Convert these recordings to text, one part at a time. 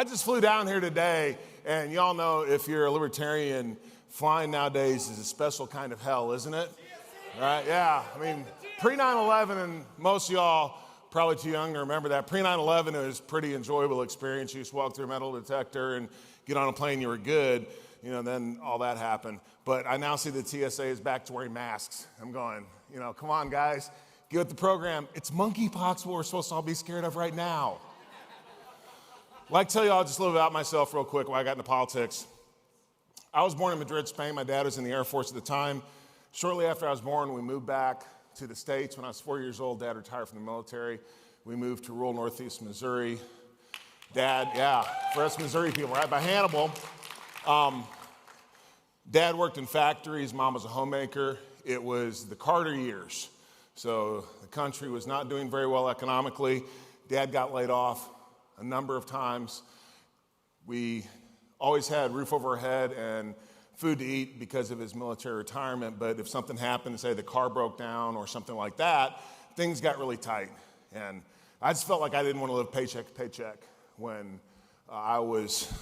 I just flew down here today, and y'all know if you're a libertarian, flying nowadays is a special kind of hell, isn't it? Right? Yeah. I mean, pre 9/11, and most of y'all probably too young to remember that. Pre 9/11, it was a pretty enjoyable experience. You just walk through a metal detector and get on a plane, you were good. You know, then all that happened. But I now see the TSA is back to wearing masks. I'm going, come on, guys, get with the program. It's monkeypox, what we're supposed to all be scared of right now. I'd like to tell you all just a little bit about myself real quick while I got into politics. I was born in Madrid, Spain. My dad was in the Air Force at the time. Shortly after I was born, we moved back to the States. When I was 4 years old, Dad retired from the military. We moved to rural northeast Missouri. Dad, for us Missouri people, right by Hannibal. Dad worked in factories. Mom was a homemaker. It was the Carter years. So the country was not doing very well economically. Dad got laid off a number of times. We always had roof over our head and food to eat because of his military retirement, but if something happened, say the car broke down or something like that, things got really tight. And I just felt like I didn't want to live paycheck to paycheck when I was,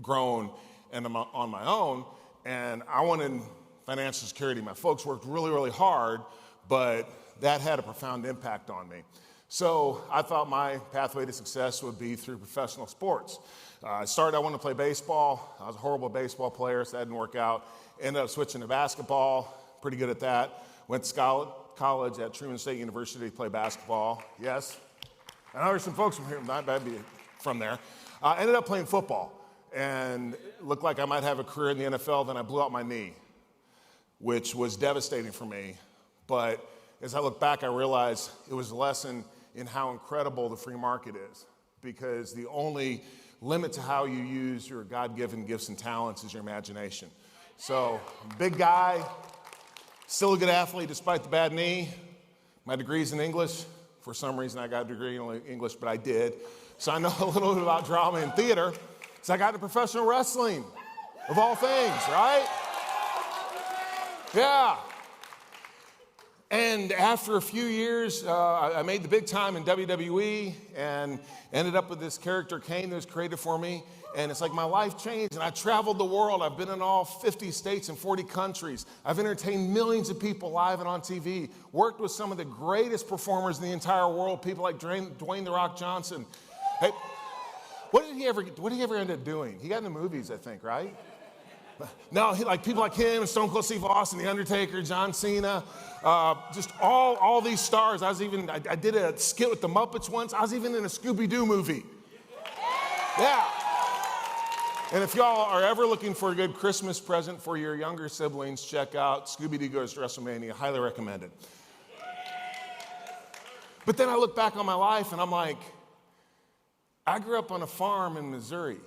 grown and on my own, and I wanted financial security. My folks worked really, really hard, but that had a profound impact on me. So I thought my pathway to success would be through professional sports. I wanted to play baseball. I was a horrible baseball player, so that didn't work out. Ended up switching to basketball, pretty good at that. Went to college at Truman State University to play basketball. Yes. I know there's some folks from here, not bad from there. Ended up playing football and looked like I might have a career in the NFL. Then I blew out my knee, which was devastating for me. But as I look back, I realized it was a lesson in how incredible the free market is, because the only limit to how you use your God-given gifts and talents is your imagination. So, big guy, still a good athlete despite the bad knee. My degree's in English. For some reason, I got a degree in English, but I did. So I know a little bit about drama and theater. So I got into professional wrestling, of all things, right? Yeah. And after a few years, I made the big time in WWE and ended up with this character, Kane, that was created for me. And it's like my life changed, and I traveled the world. I've been in all 50 states and 40 countries. I've entertained millions of people live and on TV, worked with some of the greatest performers in the entire world, people like Dwayne "The Rock" Johnson. Hey, what did he ever end up doing? He got into movies, I think, right? No, like people like him, Stone Cold Steve Austin, The Undertaker, John Cena, just all these stars. I did a skit with the Muppets once. I was even in a Scooby-Doo movie. Yeah. And if y'all are ever looking for a good Christmas present for your younger siblings, check out Scooby-Doo Goes to WrestleMania. Highly recommend it. But then I look back on my life and I'm like, I grew up on a farm in Missouri.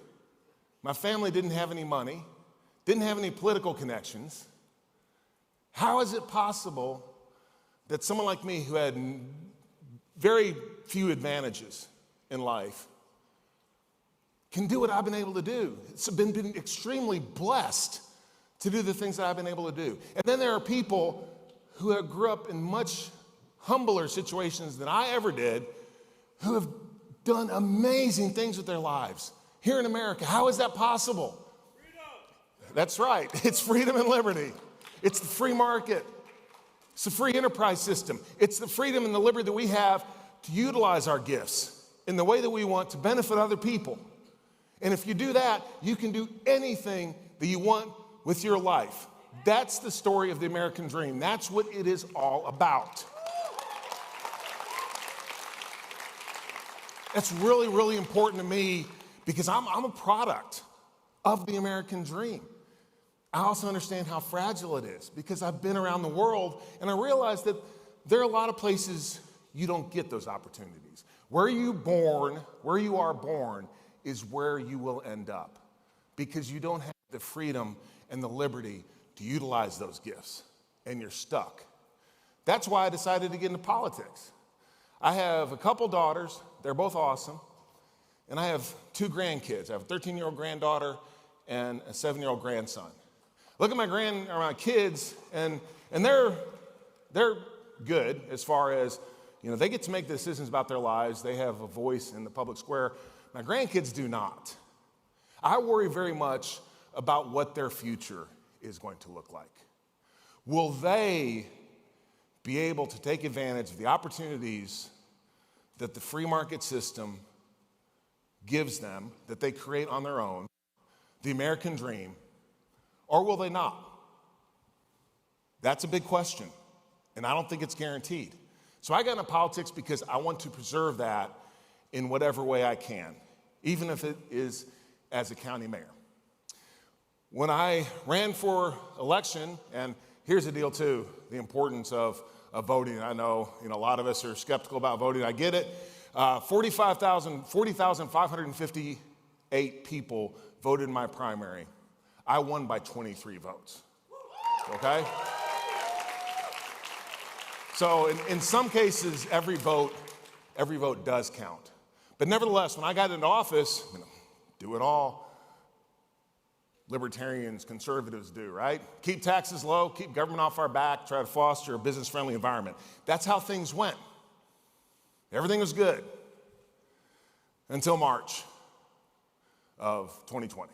My family didn't have any money. Didn't have any political connections. How is it possible that someone like me, who had very few advantages in life, can do what I've been able to do? It's been extremely blessed to do the things that I've been able to do. And then there are people who grew up in much humbler situations than I ever did, who have done amazing things with their lives. Here in America, how is that possible? That's right. It's freedom and liberty. It's the free market. It's the free enterprise system. It's the freedom and the liberty that we have to utilize our gifts in the way that we want to benefit other people. And if you do that, you can do anything that you want with your life. That's the story of the American dream. That's what it is all about. That's really, really important to me because I'm a product of the American dream. I also understand how fragile it is because I've been around the world and I realize that there are a lot of places you don't get those opportunities. Where you are born is where you will end up because you don't have the freedom and the liberty to utilize those gifts and you're stuck. That's why I decided to get into politics. I have a couple daughters, they're both awesome, and I have 2 grandkids. I have a 13-year-old granddaughter and a 7-year-old grandson. Look at my kids, and they're good as far as, they get to make decisions about their lives. They have a voice in the public square. My grandkids do not. I worry very much about what their future is going to look like. Will they be able to take advantage of the opportunities that the free market system gives them, that they create on their own, the American dream, or will they not? That's a big question, and I don't think it's guaranteed. So I got into politics because I want to preserve that in whatever way I can, even if it is as a county mayor. When I ran for election, and here's the deal too, the importance of voting. I know, a lot of us are skeptical about voting. I get it. 40,558 people voted in my primary. I won by 23 votes, okay? So in some cases, every vote does count. But nevertheless, when I got into office, do it all libertarians, conservatives do, right? Keep taxes low, keep government off our back, try to foster a business-friendly environment. That's how things went. Everything was good until March of 2020,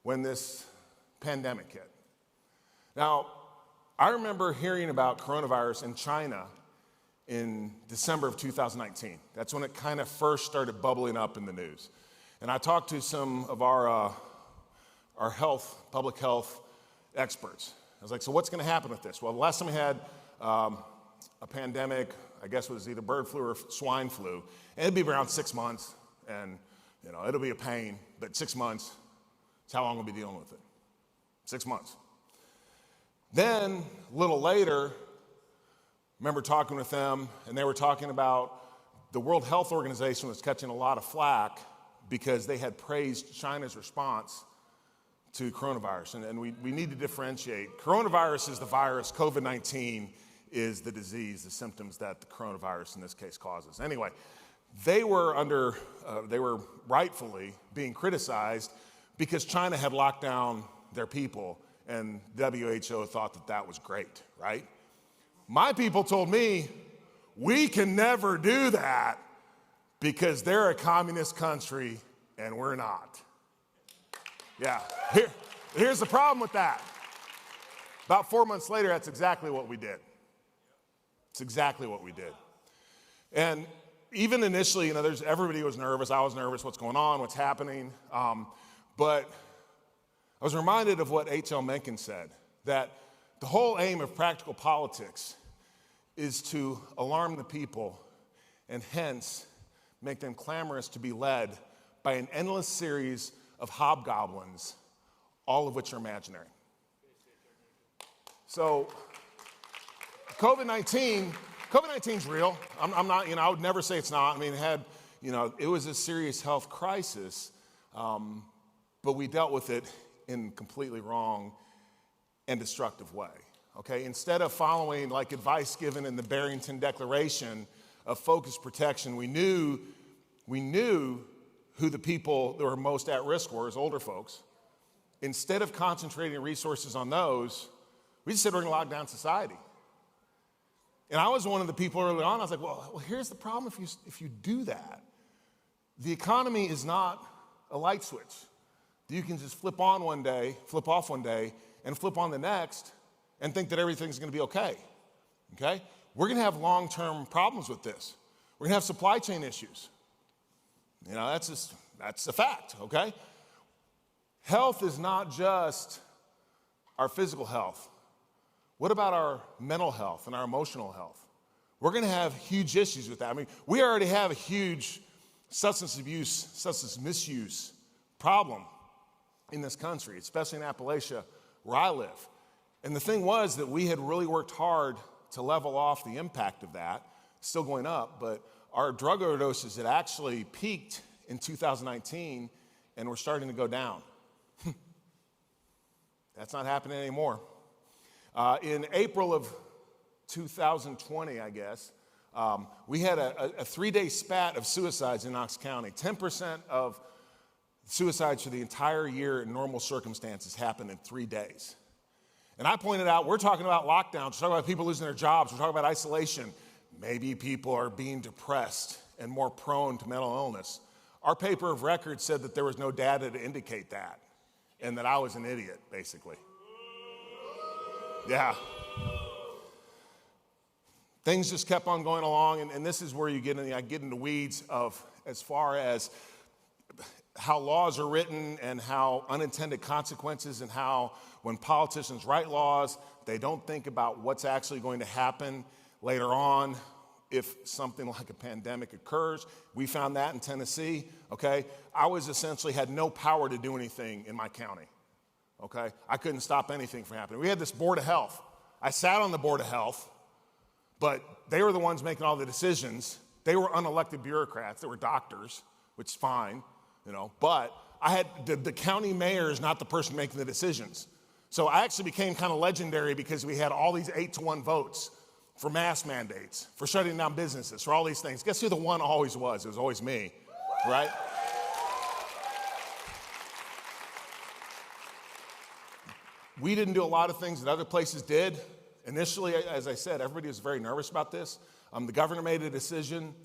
when this pandemic hit. Now, I remember hearing about coronavirus in China in December of 2019. That's when it kind of first started bubbling up in the news. And I talked to some of our public health experts. I was like, so what's going to happen with this? Well, the last time we had a pandemic, I guess it was either bird flu or swine flu, and it'd be around 6 months, and it'll be a pain, but 6 months, that's how long we'll be dealing with it. 6 months. Then, a little later, I remember talking with them, and they were talking about the World Health Organization was catching a lot of flack because they had praised China's response to coronavirus, and we need to differentiate. Coronavirus is the virus, COVID-19 is the disease, the symptoms that the coronavirus in this case causes. Anyway, they were rightfully being criticized because China had locked down their people, and WHO thought that was great, right? My people told me, we can never do that because they're a communist country and we're not. Yeah, here's the problem with that. About 4 months later, that's exactly what we did. It's exactly what we did. And even initially, everybody was nervous. I was nervous. What's going on? What's happening? But I was reminded of what H.L. Mencken said, that the whole aim of practical politics is to alarm the people and hence make them clamorous to be led by an endless series of hobgoblins, all of which are imaginary. So COVID-19's real. I'm not, I would never say it's not. I mean, it was a serious health crisis, but we dealt with it in completely wrong and destructive way, okay? Instead of following like advice given in the Barrington Declaration of focused protection, we knew who the people that were most at risk were as older folks. Instead of concentrating resources on those, we just said we're gonna lock down society. And I was one of the people early on, I was like, well, here's the problem if you do that. The economy is not a light switch. You can just flip off one day, and flip on the next, and think that everything's gonna be okay? We're gonna have long-term problems with this. We're gonna have supply chain issues. That's a fact, okay? Health is not just our physical health. What about our mental health and our emotional health? We're gonna have huge issues with that. I mean, we already have a huge substance misuse problem in this country, especially in Appalachia, where I live. And the thing was that we had really worked hard to level off the impact of that, still going up, but our drug overdoses had actually peaked in 2019, and we're starting to go down. That's not happening anymore. In April of 2020, I guess, we had a 3-day spat of suicides in Knox County. 10% of suicides for the entire year in normal circumstances happened in 3 days. And I pointed out, we're talking about lockdowns, we're talking about people losing their jobs, we're talking about isolation. Maybe people are being depressed and more prone to mental illness. Our paper of record said that there was no data to indicate that, and that I was an idiot, basically. Yeah. Things just kept on going along, and this is where I get into weeds of as far as how laws are written and how unintended consequences, and how when politicians write laws, they don't think about what's actually going to happen later on if something like a pandemic occurs. We found that in Tennessee, okay? I essentially had no power to do anything in my county, okay? I couldn't stop anything from happening. We had this Board of Health. I sat on the Board of Health, but they were the ones making all the decisions. They were unelected bureaucrats. They were doctors, which is fine, but I had the county mayor is not the person making the decisions. So I actually became kind of legendary because we had all these 8-to-1 votes for mask mandates, for shutting down businesses, for all these things. Guess who the one always was? It was always me, right? We didn't do a lot of things that other places did. Initially, as I said, everybody was very nervous about this. The governor made a decision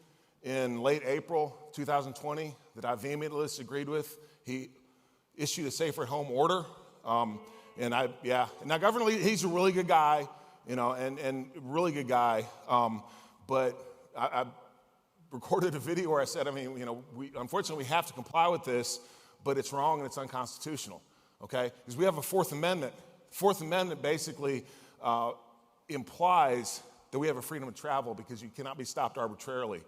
in late April 2020 that I vehemently disagreed with. He issued a safer at home order. Now Governor Lee, he's a really good guy, and really good guy. But I recorded a video where I said, unfortunately we have to comply with this, but it's wrong and it's unconstitutional, okay? Because we have a Fourth Amendment. Fourth Amendment basically implies that we have a freedom of travel because you cannot be stopped arbitrarily.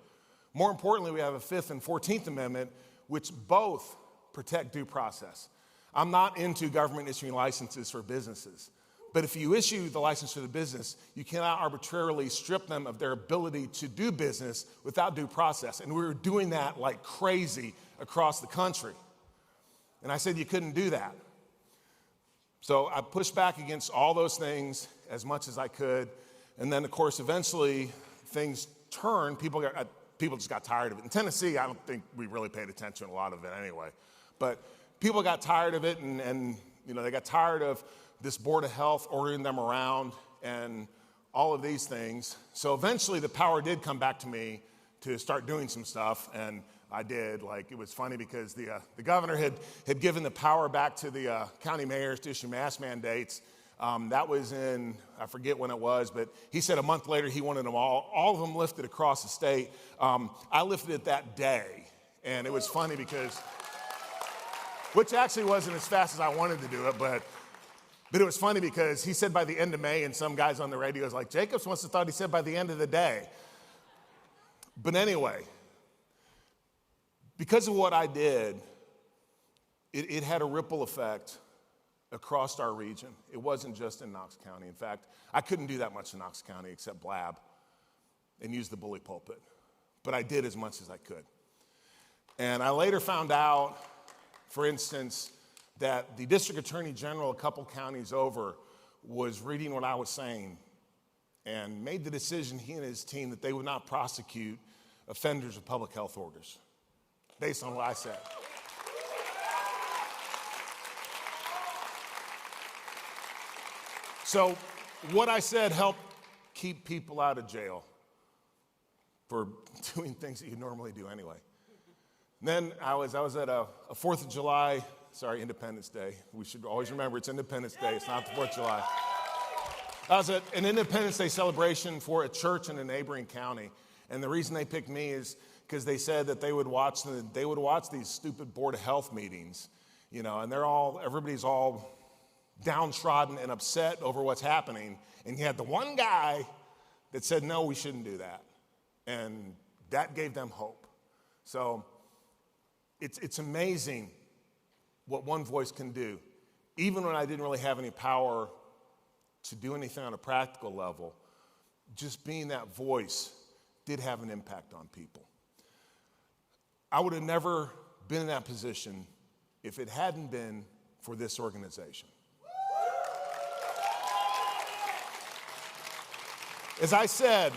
More importantly, we have a Fifth and 14th Amendment, which both protect due process. I'm not into government issuing licenses for businesses, but if you issue the license for the business, you cannot arbitrarily strip them of their ability to do business without due process. And we were doing that like crazy across the country. And I said you couldn't do that. So I pushed back against all those things as much as I could. And then, of course, eventually things turned. People just got tired of it. In Tennessee, I don't think we really paid attention to a lot of it anyway. But people got tired of it, and they got tired of this Board of Health ordering them around and all of these things. So eventually the power did come back to me to start doing some stuff, and I did. It was funny because the governor had given the power back to the county mayors to issue mask mandates. That was in, I forget when it was, but he said a month later he wanted them all of them lifted across the state. I lifted it that day, and it was funny because, which actually wasn't as fast as I wanted to do it, but it was funny because he said by the end of May, and some guys on the radio was like, Jacobs must have thought he said by the end of the day. But anyway, because of what I did, it had a ripple effect across our region. It wasn't just in Knox County. In fact, I couldn't do that much in Knox County except blab and use the bully pulpit. But I did as much as I could. And I later found out, for instance, that the district attorney general a couple counties over was reading what I was saying and made the decision, he and his team, that they would not prosecute offenders of public health orders based on what I said. So what I said helped keep people out of jail for doing things that you normally do anyway. And then I was at a 4th of July, Independence Day. We should always remember it's Independence Day, it's not the 4th of July. I was at an Independence Day celebration for a church in a neighboring county. And the reason they picked me is because they said that they would watch these stupid Board of Health meetings, and everybody's all downtrodden and upset over what's happening. And you had the one guy that said, no, we shouldn't do that. And that gave them hope. So it's amazing what one voice can do. Even when I didn't really have any power to do anything on a practical level, just being that voice did have an impact on people. I would have never been in that position if it hadn't been for this organization. As I said,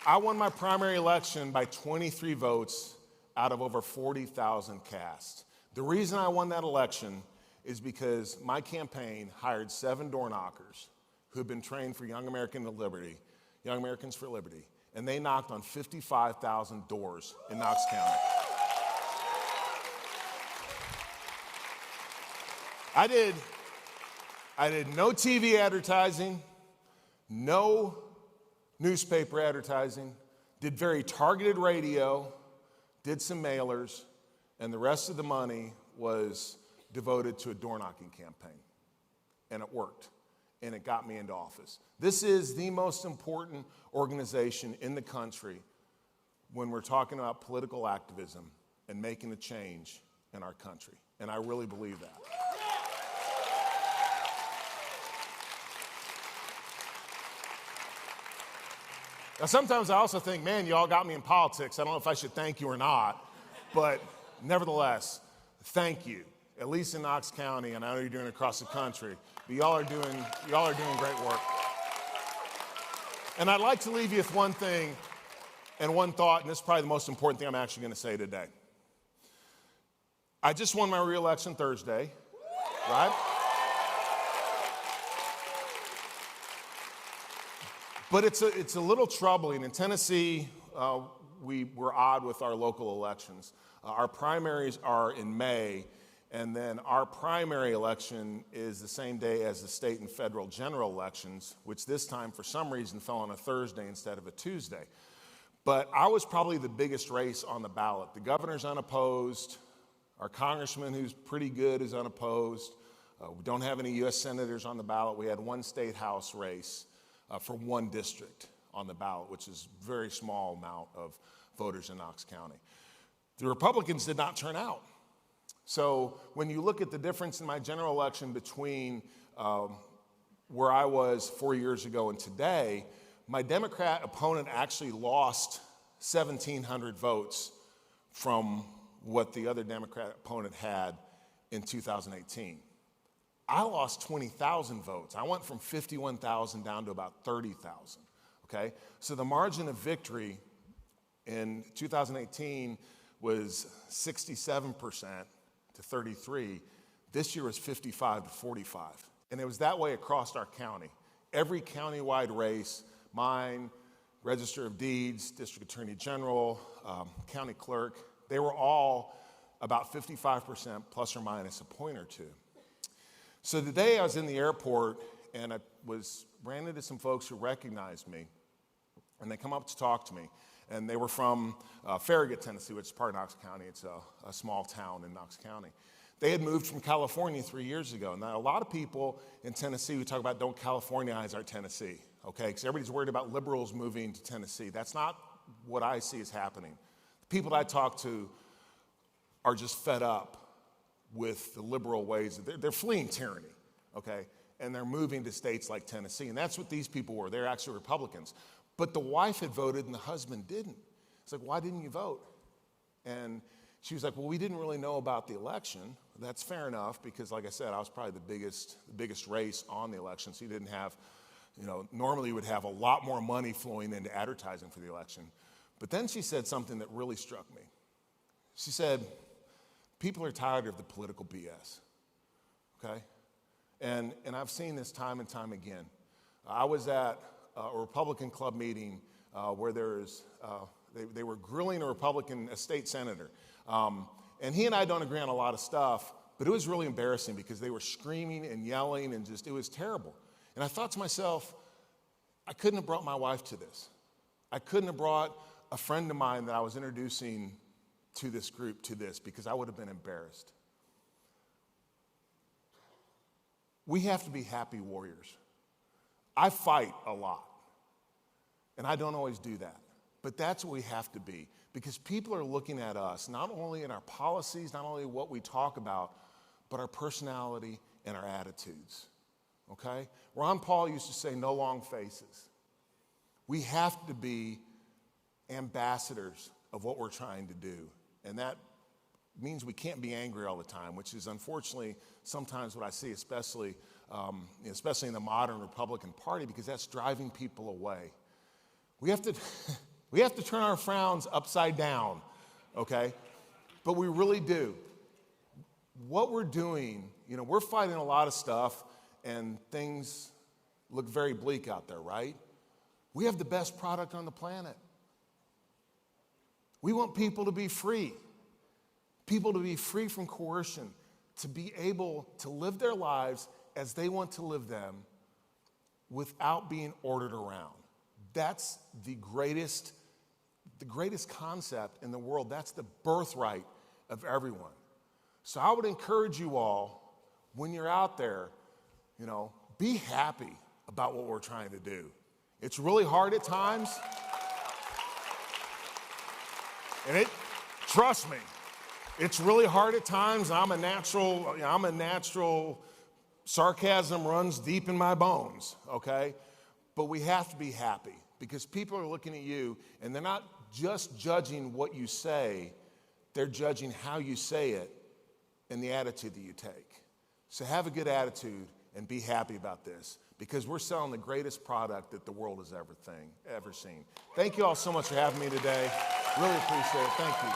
I won my primary election by 23 votes out of over 40,000 cast. The reason I won that election is because my campaign hired 7 door knockers who had been trained for Young Americans for Liberty, and they knocked on 55,000 doors in Knox County. I did no TV advertising, no newspaper advertising, did very targeted radio, did some mailers, and the rest of the money was devoted to a door knocking campaign. And it worked, and it got me into office. This is the most important organization in the country when we're talking about political activism and making a change in our country. And I really believe that. Now, sometimes I also think, man, you all got me in politics. I don't know if I should thank you or not, but nevertheless, thank you. At least in Knox County, and I know you're doing it across the country, but y'all are doing great work. And I'd like to leave you with one thing and one thought, and this is probably the most important thing I'm actually going to say today. I just won my re-election Thursday, right? But it's a little troubling. In Tennessee, we're odd with our local elections. Our primaries are in May, and then our primary election is the same day as the state and federal general elections, which this time, for some reason, fell on a Thursday instead of a Tuesday. But I was probably the biggest race on the ballot. The governor's unopposed. Our congressman, who's pretty good, is unopposed. We don't have any U.S. senators on the ballot. We had one state house race for one district on the ballot, which is a very small amount of voters in Knox County. The Republicans did not turn out. So when you look at the difference in my general election between where I was 4 years ago and today, my Democrat opponent actually lost 1,700 votes from what the other Democrat opponent had in 2018. I lost 20,000 votes. I went from 51,000 down to about 30,000, okay? So the margin of victory in 2018 was 67% to 33. This year was 55 to 45. And it was that way across our county. Every countywide race, mine, Register of Deeds, District Attorney General, County Clerk, they were all about 55% plus or minus a point or two. So today I was in the airport and I ran into some folks who recognized me, and they come up to talk to me. And they were from Farragut, Tennessee, which is part of Knox County. It's a small town in Knox County. They had moved from California 3 years ago. Now, a lot of people in Tennessee, we talk about don't Californianize our Tennessee, okay? Because everybody's worried about liberals moving to Tennessee. That's not what I see is happening. The people that I talk to are just fed up with the liberal ways. They're fleeing tyranny, okay? And they're moving to states like Tennessee. And that's what these people were. They're actually Republicans. But the wife had voted and the husband didn't. It's like, why didn't you vote? And she was like, well, we didn't really know about the election. That's fair enough because, like I said, I was probably the biggest race on the election. So you didn't have, normally you would have a lot more money flowing into advertising for the election. But then she said something that really struck me. She said, people are tired of the political BS, okay? And I've seen this time and time again. I was at a Republican club meeting where they were grilling a state senator. And he and I don't agree on a lot of stuff, but it was really embarrassing because they were screaming and yelling and it was terrible. And I thought to myself, I couldn't have brought my wife to this. I couldn't have brought a friend of mine that I was introducing to this group to this because I would have been embarrassed. We have to be happy warriors. I fight a lot, and I don't always do that. But that's what we have to be because people are looking at us, not only in our policies, not only what we talk about, but our personality and our attitudes, okay? Ron Paul used to say, no long faces. We have to be ambassadors of what we're trying to do, and that means we can't be angry all the time, which is unfortunately sometimes what I see, especially in the modern Republican Party, because that's driving people away. We have to turn our frowns upside down, okay? But we really do. What we're doing, we're fighting a lot of stuff, and things look very bleak out there, right? We have the best product on the planet. We want people to be free from coercion, to be able to live their lives as they want to live them without being ordered around. That's the greatest concept in the world. That's the birthright of everyone. So I would encourage you all, when you're out there, be happy about what we're trying to do. It's really hard at times. And trust me, it's really hard at times. I'm a natural, sarcasm runs deep in my bones, okay? But we have to be happy because people are looking at you and they're not just judging what you say, they're judging how you say it and the attitude that you take. So have a good attitude and be happy about this because we're selling the greatest product that the world has ever seen. Thank you all so much for having me today. Really appreciate it. Thank you.